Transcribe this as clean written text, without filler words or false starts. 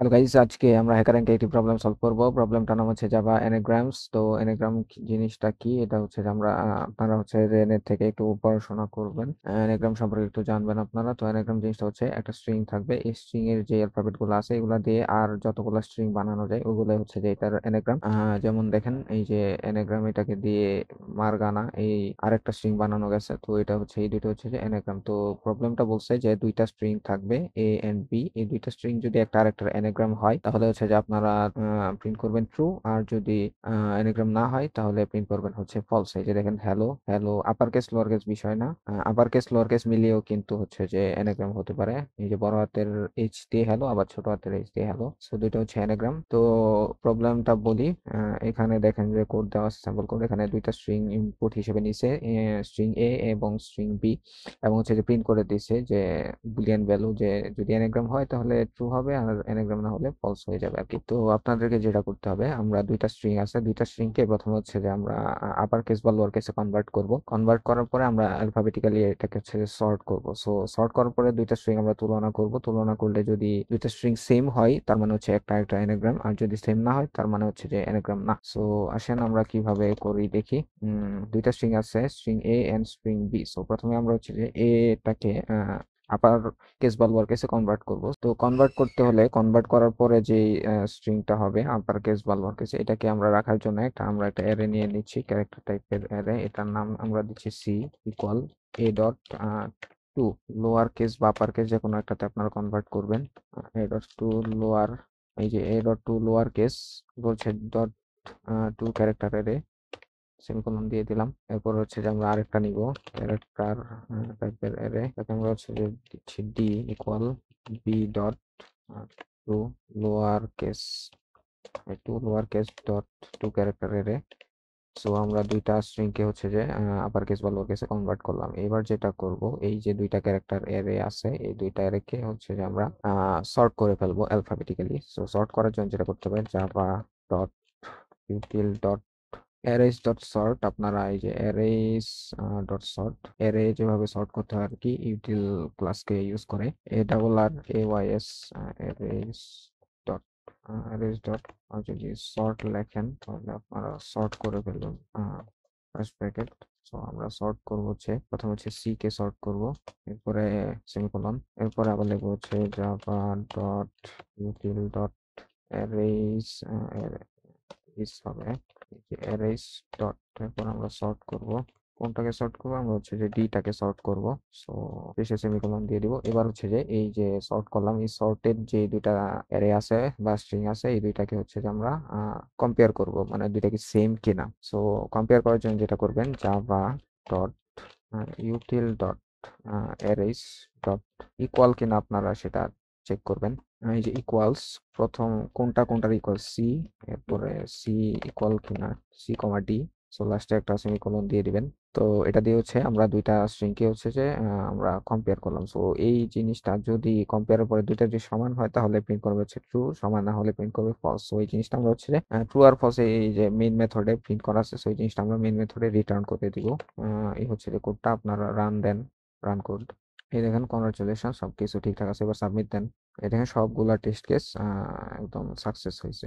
Hello guys, আজকে আমরা hacker র্যাঙ্কে একটি প্রবলেম সলভ করব। প্রবলেমটার নাম হচ্ছে জাভা এনাগ্রামস। তো এনাগ্রাম জিনিসটা কি? এটা হচ্ছে যে আমরা আপনারা হচ্ছে রেনের থেকে একটু পড়াশোনা করবেন, এনাগ্রাম সম্পর্কে একটু জানবেন আপনারা। তো এনাগ্রাম জিনিসটা হচ্ছে একটা স্ট্রিং থাকবে, এই স্ট্রিং এর যে অ্যালফাবেট গুলো আছে এগুলা দিয়ে আর যতগুলো স্ট্রিং বানানো যায় ওগুলো হচ্ছে যে এটার এনাগ্রাম। যেমন দেখেন এই যে এনাগ্রাম, এটাকে দিয়ে মারগানা এই আরেকটা স্ট্রিং বানানো গেছে। তো এটা হচ্ছে এই দুটো হচ্ছে যে এনাগ্রাম। তো প্রবলেমটা বলছে যে দুইটা স্ট্রিং থাকবে এ এন্ড বি, এই দুইটা স্ট্রিং যদি একটা আরেকটার এনাগ্রাম হয় তাহলে হচ্ছে যে আপনারা প্রিন্ট করবেন ট্রু, আর যদি এনাগ্রাম না হয় তাহলে প্রিন্ট করবেন হচ্ছে ফলস। এই যে দেখেন hello hello, upper case lower case বিষয় না, আপার কেস লোয়ার কেস মিলিয়েও কিন্তু হচ্ছে যে এনাগ্রাম হতে পারে। এই যে বড় হাতের এইচ দিয়ে হ্যালো, আবার ছোট হাতের এইচ দিয়ে হ্যালো, সো দুইটা হচ্ছে এনাগ্রাম। তো প্রবলেমটা বলি, এখানে দেখেন যে কোড দেওয়া আছে, স্যাম্পল কোড। এখানে দুইটা স্ট্রিং ইনপুট হিসেবে নিছে, স্ট্রিং এ এবং স্ট্রিং বি, এবং হচ্ছে যে প্রিন্ট করে দিছে যে বুলিয়ান ভ্যালু, যে যদি এনাগ্রাম হয় তাহলে ট্রু হবে, আর এনাগ্রাম না হলে ফলস হয়ে যাবে আর কি। তো আপনাদেরকে যেটা করতে হবে, আমরা দুইটা স্ট্রিং আছে, দুইটা স্ট্রিং কে প্রথমে হচ্ছে যে আমরা আপার কেস বা লোয়ার কেসে কনভার্ট করব। কনভার্ট করার পরে আমরা অ্যালফাবেটিক্যালি এটাকে হচ্ছে সর্ট করব। সো সর্ট করার পরে দুইটা স্ট্রিং আমরা তুলনা করব। তুলনা করলে যদি দুইটা স্ট্রিং সেম হয় তার মানে হচ্ছে একটা একটা এনাগ্রাম, আর যদি সেম না হয় তার মানে হচ্ছে যে এনাগ্রাম না। সো আসেন আমরা কিভাবে করি দেখি। দুইটা স্ট্রিং আছে, string A and string B. So প্রথমে আমরা হচ্ছে যে এটাকে আপার কেস বা লোয়ার কেসে কনভার্ট করব। তো কনভার্ট করতে হলে, কনভার্ট করার পরে যে স্ট্রিংটা হবে আপার কেস বা লোয়ার কেসে, এটাকে আমরা রাখার জন্য আমরা একটা অ্যারে নিয়ে নিচ্ছি, ক্যারেক্টার টাইপের অ্যারে। এটার নাম আমরা দিচ্ছি C equal A dot to. Lower case বা আপার কেস যে কোনো একটাতে আপনারা কনভার্ট করবেন। এ ডট টু লোয়ার, এই যে a dot to lower case বলছে dot to character array, semicolon দিয়ে দিলাম। এরপর হচ্ছে যে আমরা আরেকটা নিব, ক্যারেক্টার টাইপের অ্যারে, তাকে আমরা হচ্ছে যে দিচ্ছি D equal B dot to lower case, to lower case dot to character array. So আমরা দুইটা স্ট্রিং কে হচ্ছে যে আপার কেস বা লোয়ার কেসে কনভার্ট করলাম। এবার যেটা করব, এই যে দুইটা ক্যারেক্টার অ্যারে আছে, এই দুইটা অ্যারে কে হচ্ছে যে আমরা সর্ট করে ফেলবো অ্যালফাবেটিক্যালি। সো সর্ট করার জন্য যেটা করতে হবে, Java dot util dot arrays dot sort. আপনারা এই যে অ্যারেস ডট সর্ট, অ্যারে যেভাবে সর্ট করতে হয় আর কি, ইউটিল ক্লাসকে ইউজ করে, A double R A Y S, arrays dot arrays dot, যদি সর্ট লেখেন তাহলে আপনারা সর্ট করে ফেলবেন ফার্স্ট ব্র্যাকেট। সো আমরা সর্ট করব হচ্ছে, প্রথম হচ্ছে সি কে সর্ট করব, এরপরে সেমিকোলন, এরপরে আবার লিখবো হচ্ছে Java dot util dot arrays, arrays হবে অ্যারেস ডট, তারপর আমরা সর্ট করব। কোনটাকে সর্ট করব? আমরা হচ্ছে যে ডিটাকে সর্ট করব। সো শেষে সেমিকোলন দিয়ে দিব। এবার হচ্ছে যে এই যে সর্ট করলাম, এই সর্টেড যে দুইটা অ্যারে আছে বা স্ট্রিং আছে, এই দুইটাকে হচ্ছে যে আমরা কম্পেয়ার করব, মানে দুইটা কি সেম কিনা। সো কম্পেয়ার করার জন্য যেটা করবেন, Java dot util dot arrays dot equal কিনা আপনারা সেটা চেক করবেন। এই যে ইকুয়ালস, প্রথম কোনটা কোনটার ইকুয়াল সি, এরপরে সি ইকুয়াল কিনা সি কমা ডি, সো লাস্টে একটা সেমিকোলন দিয়ে দিবেন। তো এটা দিয়ে হচ্ছে আমরা দুইটা স্ট্রিং কে হচ্ছে যে আমরা কম্পেয়ার করলাম। সো এই জিনিসটা যদি কম্পেয়ারের পরে দুইটা যদি সমান হয় তাহলে প্রিন্ট করবে হচ্ছে ট্রু, সমান না হলে প্রিন্ট করবে ফলস। সো এই জিনিসটা আমরা হচ্ছে যে ট্রু আর ফলস এই যে মেইন মেথডে প্রিন্ট করা আছে, সো এই জিনিসটা আমরা মেইন মেথডে রিটার্ন করে দিব। এই হচ্ছে যে কোডটা, আপনারা রান দেন, রান কোড। এই দেখেন কংগ্রাচুলেশন, সবকিছু ঠিকঠাক আছে। এবার সাবমিট দেন। এই দেখেন সবগুলা টেস্ট কেস একদম সাকসেস হয়েছে।